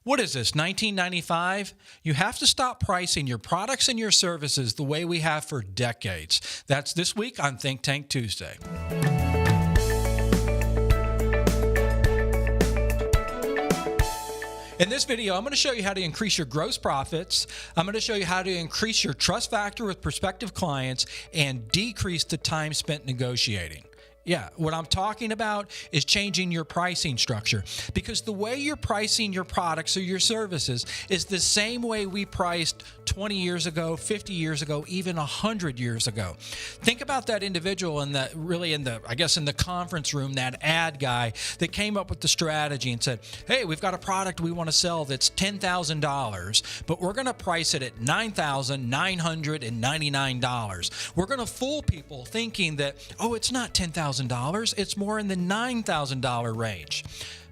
What is this, 1995? You have to stop pricing your products and your services the way we have for decades. That's this week on Think Tank Tuesday. In this video, I'm going to show you how to increase your gross profits. I'm going to show you how to increase your trust factor with prospective clients and decrease the time spent negotiating. Yeah, what I'm talking about is changing your pricing structure, because the way you're pricing your products or your services is the same way we priced 20 years ago, 50 years ago, even 100 years ago. Think about that individual in the conference room, that ad guy that came up with the strategy and said, hey, we've got a product we want to sell that's $10,000, but we're going to price it at $9,999. We're going to fool people thinking that, oh, it's not $10,000. It's more in the $9,000 range.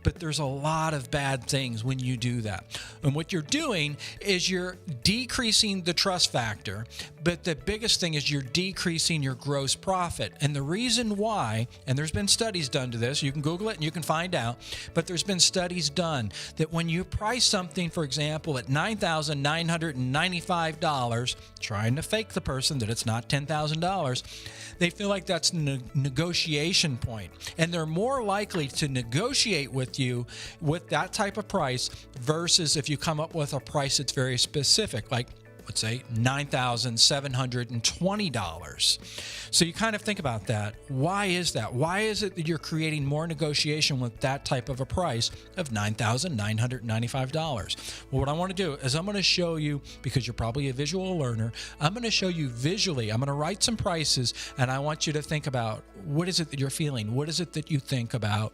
But there's a lot of bad things when you do that. And what you're doing is you're decreasing the trust factor, but the biggest thing is you're decreasing your gross profit. And the reason why, and there's been studies done to this, you can Google it and you can find out, but there's been studies done that when you price something, for example, at $9,995, trying to fake the person that it's not $10,000, they feel like that's a negotiation point. And they're more likely to negotiate with you with that type of price versus if you come up with a price that's very specific, like let's say $9,720. So you kind of think about that. Why is that? Why is it that you're creating more negotiation with that type of a price of $9,995? Well, what I want to do is I'm going to show you, because you're probably a visual learner, I'm going to show you visually. I'm going to write some prices, and I want you to think about what is it that you're feeling? What is it that you think about?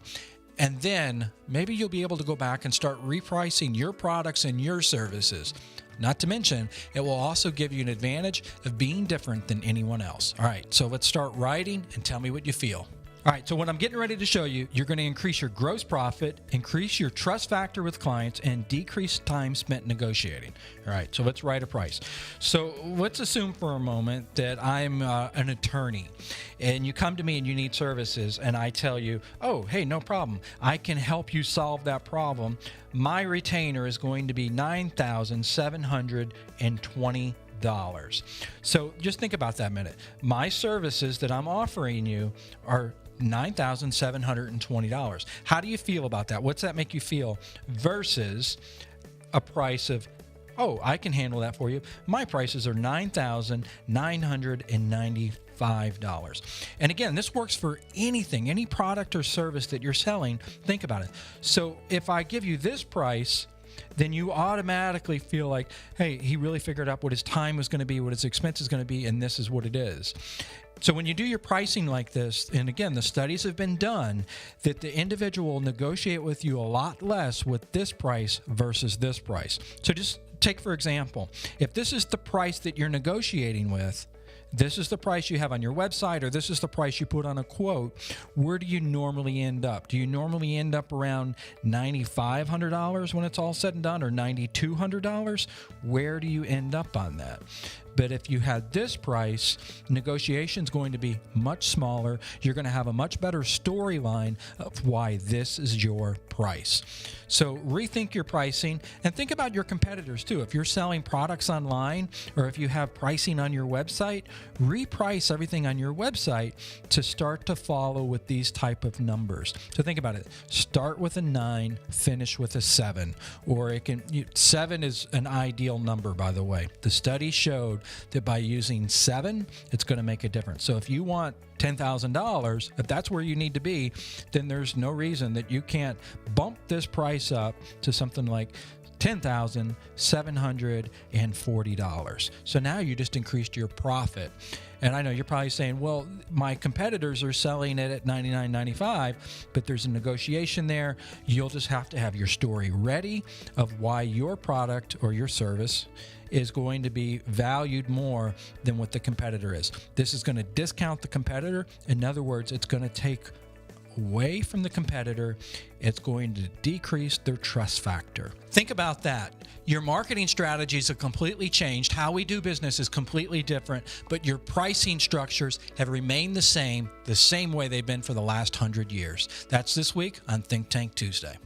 And then maybe you'll be able to go back and start repricing your products and your services. Not to mention, it will also give you an advantage of being different than anyone else. All right, so let's start writing and tell me what you feel. All right, so what I'm getting ready to show you, you're going to increase your gross profit, increase your trust factor with clients, and decrease time spent negotiating. All right, so let's write a price. So let's assume for a moment that I'm an attorney, and you come to me and you need services, and I tell you, oh, hey, no problem. I can help you solve that problem. My retainer is going to be $9,720. So just think about that a minute. My services that I'm offering you are $9,720. How do you feel about that? What's that make you feel versus a price of, oh, I can handle that for you. My prices are $9,995. And again, this works for anything, any product or service that you're selling. Think about it. So if I give you this price, then you automatically feel like, hey, he really figured out what his time was going to be, what his expense is going to be, and this is what it is. So when you do your pricing like this, and again, the studies have been done that the individual will negotiate with you a lot less with this price versus this price. So just take, for example, if this is the price that you're negotiating with, this is the price you have on your website, or this is the price you put on a quote, where do you normally end up? Do you normally end up around $9,500 when it's all said and done, or $9,200? Where do you end up on that? But if you had this price, negotiation's going to be much smaller. You're going to have a much better storyline of why this is your price. So rethink your pricing and think about your competitors too. If you're selling products online, or if you have pricing on your website, reprice everything on your website to start to follow with these type of numbers. So think about it. Start with a 9, finish with a 7, or 7 is an ideal number, by the way. The study showed that by using 7, it's going to make a difference. So if you want $10,000, if that's where you need to be, then there's no reason that you can't bump this price up to something like $10,740. So now you just increased your profit. And I know you're probably saying, well, my competitors are selling it at $99.95, but there's a negotiation there. You'll just have to have your story ready of why your product or your service is going to be valued more than what the competitor is. This is going to discount the competitor. In other words, it's going to take away from the competitor. It's going to decrease their trust factor. Think about that. Your marketing strategies have completely changed. How we do business is completely different, but your pricing structures have remained the same way they've been for the last 100 years. That's this week on Think Tank Tuesday.